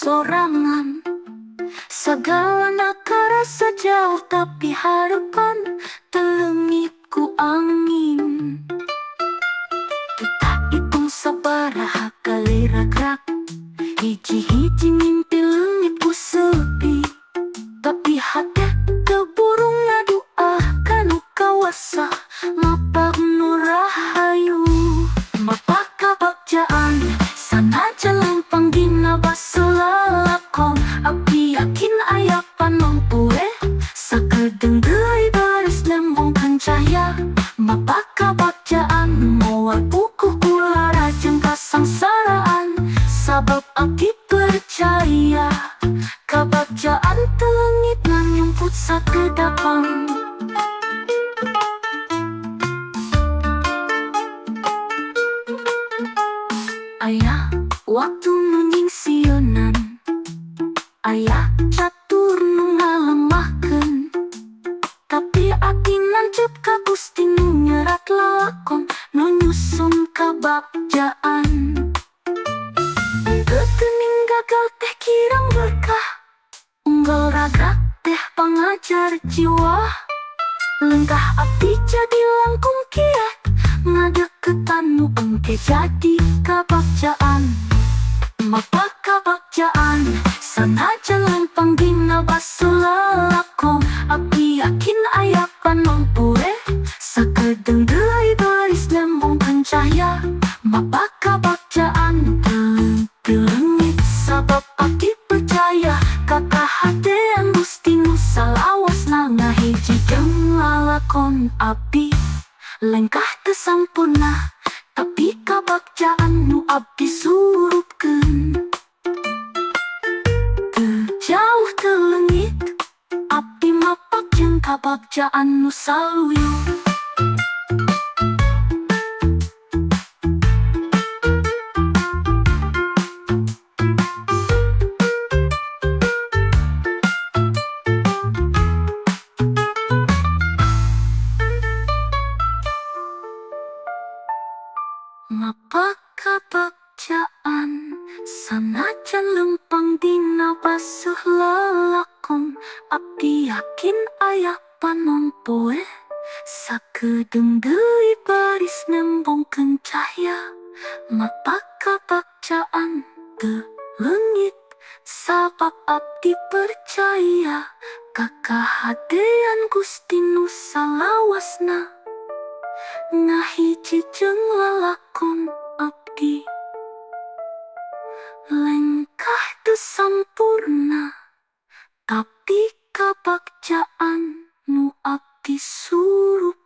sorangan. Segala nakara sejauh tapi harapan telengitku angin. Kita hitung sabaraha kali ragrak, hiji-hiji mimpi lengitku sepi. Tapi hati keburung ngadu kanu kawasa mapa rahayu. Mapa kabagjaan sanajan lempang dina baselalakon. Abi yakin ayapan mampueh sakedeng deui baris lembongkeun cahya. Mapa kabagjaan moal pukuh kula rajeng kasangsaraan. Sabab abdi percaya kabagjaan telengit ngan nyumput sakedapang. Ayah waktu nu nyingsionan, ayah catur nu ngalemahkeun. Tapi abdi nancep ka Gusti nu nyerat lalakon nu nyusun kabagjaan. Teuning gagal teh kirang berkah, unggal raga teh pangajar jiwa. Lengkah abdi jadi langkung kiat, ngadeukeutan nu engke jadi kabagjaan. Mapa kabagjaan sanajan lempang dina baselalakon. Abdi yakin ayapan mampueh sakedeng deui baris lembongkeun cahya. Mapa kabagjaan telengit sabab abdi percaya kakahadean Gusti nu salawasna ngahiji jeung lalakon abdi. Lengkah teu sampurna tapi kabagjaan nu abdi surupkeun. Teu jauh teu leungit abdi mapak jeung kabagjaan nu saluyu. Mapa kabagjaan sanajan lempang dina basuh lalakon. Abdi yakin ayapan mampueh sakedeng deui baris nembongkeun cahya. Mapa kabagjaan telengit sabab abdi percaya kakahadean Gusti nu salawasna ngahiji jeung lalakon abdi. Lengkah teu sampurna tapi kabagjaan nu abdi surup